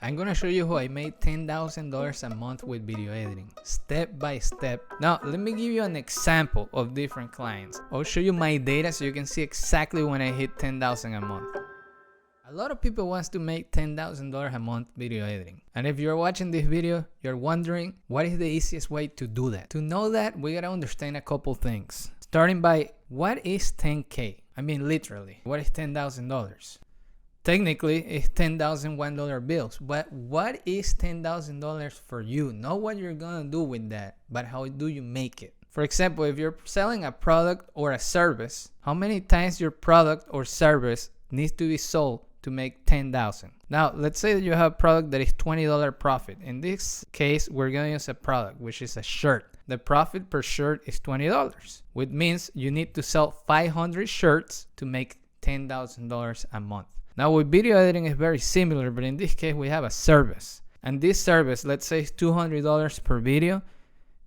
I'm gonna show you how I made $10,000 a month with video editing, step by step. Now, let me give you an example of different clients. I'll show you my data so you can see exactly when I hit 10,000 a month. A lot of people wants to make $10,000 a month video editing. And if you're watching this video, you're wondering what is the easiest way to do that. To know that, we gotta understand a couple things. Starting by, what is 10K? I mean, literally, what is $10,000? Technically, it's $10,000 $1 bills, but what is $10,000 for you? Not what you're gonna do with that, but how do you make it? For example, if you're selling a product or a service, how many times your product or service needs to be sold to make 10,000? Now, let's say that you have a product that is $20 profit. In this case, we're gonna use a product, which is a shirt. The profit per shirt is $20, which means you need to sell 500 shirts to make $10,000 a month. Now with video editing is very similar, but in this case we have a service. And this service, let's say, is $200 per video.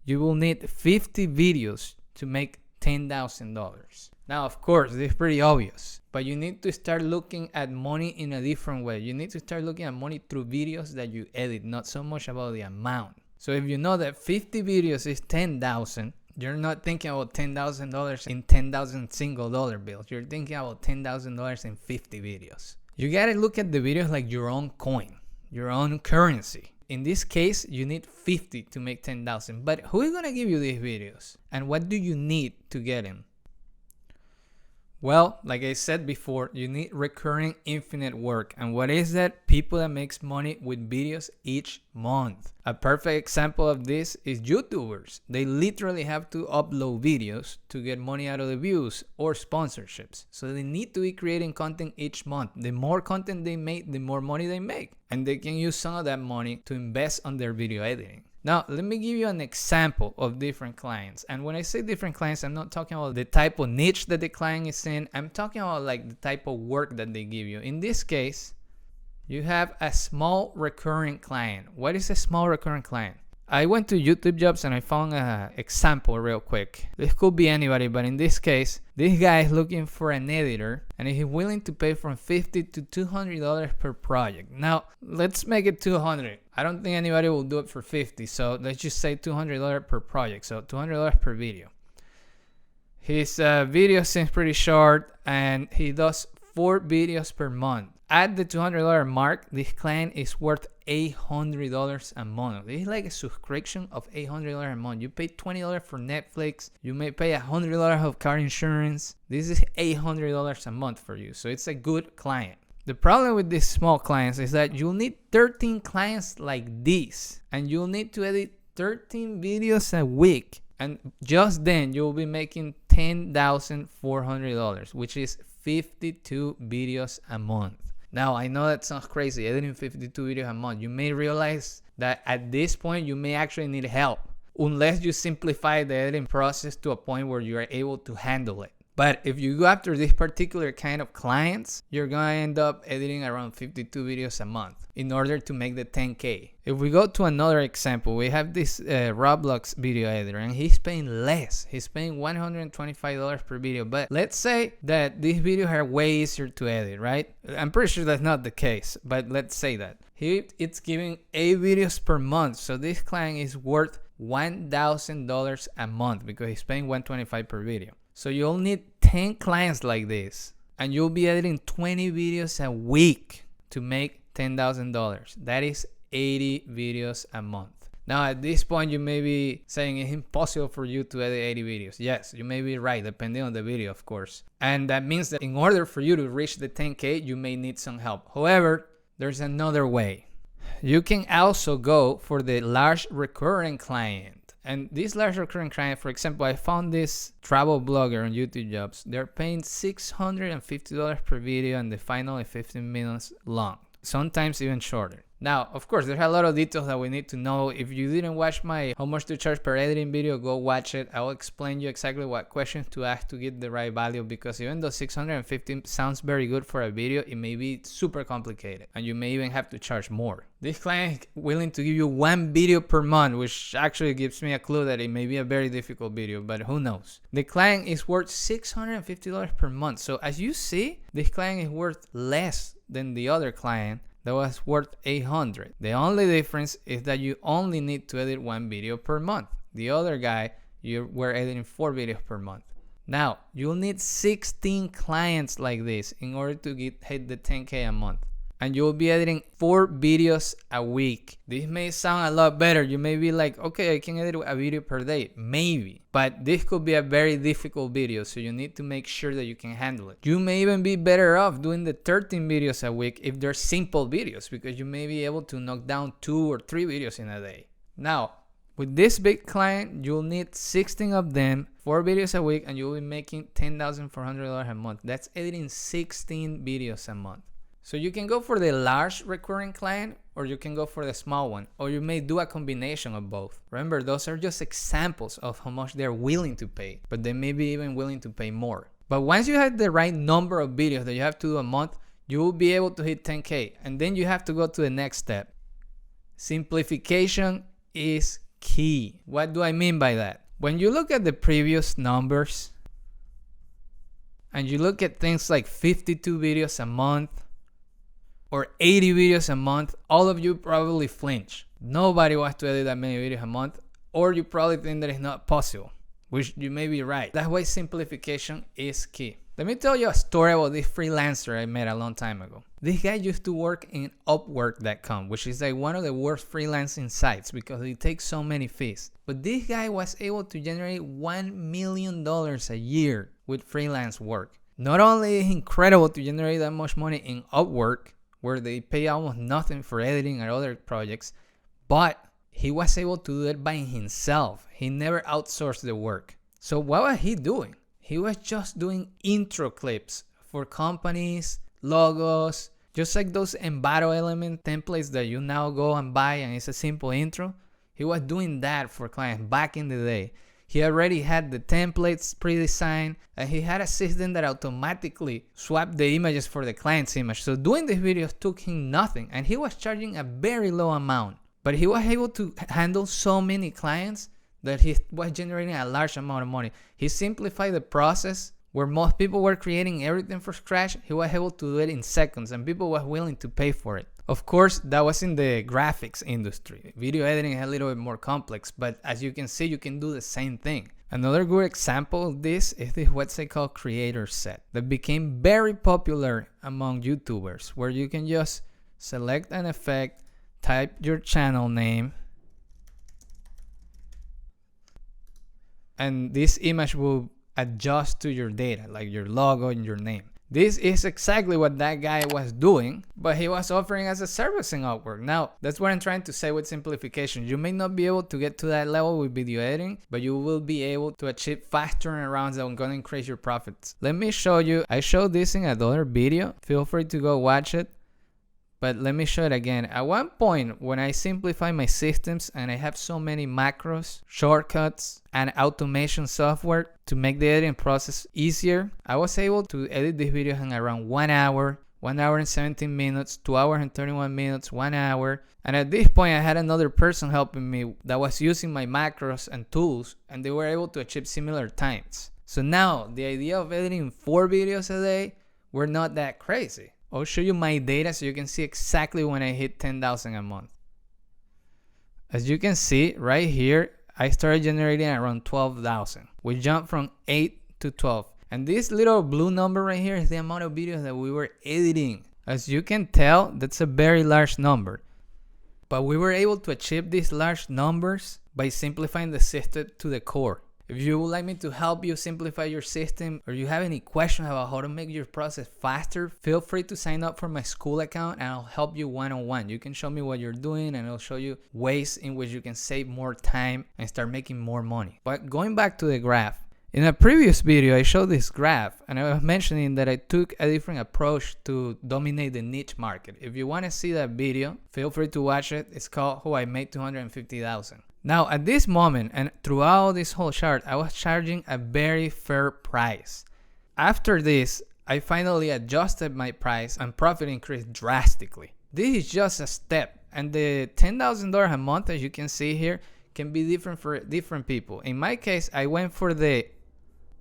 You will need 50 videos to make $10,000. Now, of course, this is pretty obvious, but you need to start looking at money in a different way. You need to start looking at money through videos that you edit, not so much about the amount. So if you know that 50 videos is 10,000, you're not thinking about $10,000 in 10,000 single dollar bills. You're thinking about $10,000 in 50 videos. You gotta look at the videos like your own coin, your own currency. In this case, you need 50 to make 10,000. But who is gonna give you these videos? And what do you need to get them? Well, like I said before, you need recurring infinite work. And what is that? People that makes money with videos each month. A perfect example of this is YouTubers. They literally have to upload videos to get money out of the views or sponsorships. So they need to be creating content each month. The more content they make, the more money they make. And they can use some of that money to invest on their video editing. Now, let me give you an example of different clients. And when I say different clients, I'm not talking about the type of niche that the client is in. I'm talking about like the type of work that they give you. In this case, you have a small recurring client. What is a small recurring client? I went to YouTube Jobs and I found an example real quick. This could be anybody, but in this case, this guy is looking for an editor and he's willing to pay from $50 to $200 per project. Now, let's make it $200. I don't think anybody will do it for $50, so let's just say $200 per project, so $200 per video. His video seems pretty short and he does 4 videos per month. At the $200 mark, this client is worth $800 a month. This is like a subscription of $800 a month. You pay $20 for Netflix. You may pay $100 of car insurance. This is $800 a month for you. So it's a good client. The problem with these small clients is that you'll need 13 clients like this. And you'll need to edit 13 videos a week. And just then you'll be making $10,400, which is 52 videos a month. Now, I know that sounds crazy, editing 52 videos a month. You may realize that at this point, you may actually need help, unless you simplify the editing process to a point where you are able to handle it. But if you go after this particular kind of clients, you're going to end up editing around 52 videos a month in order to make the 10K. If we go to another example, we have this Roblox video editor and he's paying less. He's paying $125 per video. But let's say that these videos are way easier to edit, right? I'm pretty sure that's not the case, but let's say that. It's giving 8 videos per month. So this client is worth $1,000 a month because he's paying $125 per video. So you'll need 10 clients like this and you'll be editing 20 videos a week to make $10,000. That is 80 videos a month. Now at this point you may be saying it's impossible for you to edit 80 videos. Yes, you may be right, depending on the video, of course. And that means that in order for you to reach the 10K, you may need some help. However, there's another way. You can also go for the large recurring client. And this large recurring client, for example, I found this travel blogger on YouTube Jobs. They're paying $650 per video and the final is 15 minutes long, sometimes even shorter. Now, of course, there's a lot of details that we need to know. If you didn't watch my how much to charge per editing video, go watch it. I will explain you exactly what questions to ask to get the right value, because even though 650 sounds very good for a video, it may be super complicated and you may even have to charge more. This client is willing to give you 1 video per month, which actually gives me a clue that it may be a very difficult video, but who knows. The client is worth $650 per month. So as you see, this client is worth less than the other client that was worth $800. The only difference is that you only need to edit 1 video per month. The other guy, you were editing 4 videos per month. Now, you'll need 16 clients like this in order to hit the 10K a month. And you'll be editing 4 videos a week. This may sound a lot better. You may be like, okay, I can edit a video per day. Maybe. But this could be a very difficult video, so you need to make sure that you can handle it. You may even be better off doing the 13 videos a week if they're simple videos, because you may be able to knock down 2 or 3 videos in a day. Now, with this big client, you'll need 16 of them, 4 videos a week, and you'll be making $10,400 a month. That's editing 16 videos a month. So you can go for the large recurring client, or you can go for the small one, or you may do a combination of both. Remember, those are just examples of how much they're willing to pay, but they may be even willing to pay more. But once you have the right number of videos that you have to do a month, you will be able to hit 10K. And then you have to go to the next step. Simplification is key. What do I mean by that? When you look at the previous numbers, and you look at things like 52 videos a month, or 80 videos a month, all of you probably flinch. Nobody wants to edit that many videos a month, or you probably think that it's not possible, which you may be right. That's why simplification is key. Let me tell you a story about this freelancer I met a long time ago. This guy used to work in Upwork.com, which is like one of the worst freelancing sites because it takes so many fees. But this guy was able to generate $1 million a year with freelance work. Not only is it incredible to generate that much money in Upwork, where they pay almost nothing for editing and other projects, but he was able to do it by himself. He never outsourced the work. So what was he doing? He was just doing intro clips for companies, logos, just like those Envato element templates that you now go and buy and it's a simple intro. He was doing that for clients back in the day. He already had the templates pre-designed, and he had a system that automatically swapped the images for the client's image. So doing these videos took him nothing, and he was charging a very low amount. But he was able to handle so many clients that he was generating a large amount of money. He simplified the process where most people were creating everything from scratch. He was able to do it in seconds, and people were willing to pay for it. Of course, that was in the graphics industry. Video editing is a little bit more complex, but as you can see, you can do the same thing. Another good example of this is this website called Creator Set that became very popular among YouTubers, where you can just select an effect, type your channel name, and this image will adjust to your data, like your logo and your name. This is exactly what that guy was doing, but he was offering as a service in Upwork. Now, that's what I'm trying to say with simplification. You may not be able to get to that level with video editing, but you will be able to achieve fast turnarounds that are going to increase your profits. Let me show you. I showed this in another video. Feel free to go watch it. But let me show it again. At one point, when I simplify my systems and I have so many macros, shortcuts, and automation software to make the editing process easier, I was able to edit this video in around 1 hour, 1 hour and 17 minutes, 2 hours and 31 minutes, 1 hour. And at this point, I had another person helping me that was using my macros and tools, and they were able to achieve similar times. So now, the idea of editing 4 videos a day, we're not that crazy. I'll show you my data so you can see exactly when I hit 10,000 a month. As you can see right here, I started generating around 12,000. We jumped from 8 to 12. And this little blue number right here is the amount of videos that we were editing. As you can tell, that's a very large number. But we were able to achieve these large numbers by simplifying the system to the core. If you would like me to help you simplify your system, or you have any questions about how to make your process faster, feel free to sign up for my school account and I'll help you one-on-one. You can show me what you're doing and I'll show you ways in which you can save more time and start making more money. But going back to the graph, in a previous video I showed this graph and I was mentioning that I took a different approach to dominate the niche market. If you want to see that video, feel free to watch it. It's called How I Made $250,000. Now, at this moment and throughout this whole chart, I was charging a very fair price. After this, I finally adjusted my price and profit increased drastically. This is just a step, and the $10,000 a month, as you can see here, can be different for different people. In my case, I went for the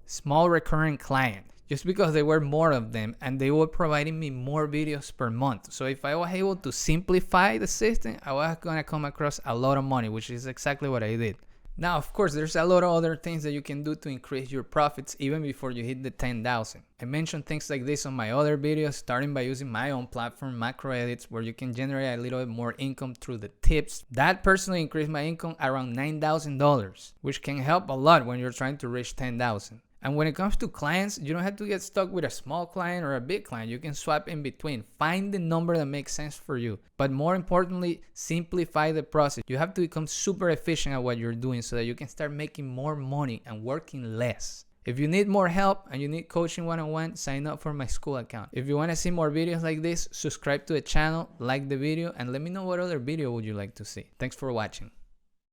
small recurring client. just because there were more of them and they were providing me more videos per month. So if I was able to simplify the system, I was going to come across a lot of money, which is exactly what I did. Now, of course, there's a lot of other things that you can do to increase your profits even before you hit the 10,000. I mentioned things like this on my other videos, starting by using my own platform, macroEdits, where you can generate a little bit more income through the tips. That personally increased my income around $9,000, which can help a lot when you're trying to reach 10,000. And when it comes to clients, you don't have to get stuck with a small client or a big client. You can swap in between. Find the number that makes sense for you. But more importantly, simplify the process. You have to become super efficient at what you're doing so that you can start making more money and working less. If you need more help and you need coaching one-on-one, sign up for my school account. If you want to see more videos like this, subscribe to the channel, like the video, and let me know what other video would you like to see. Thanks for watching.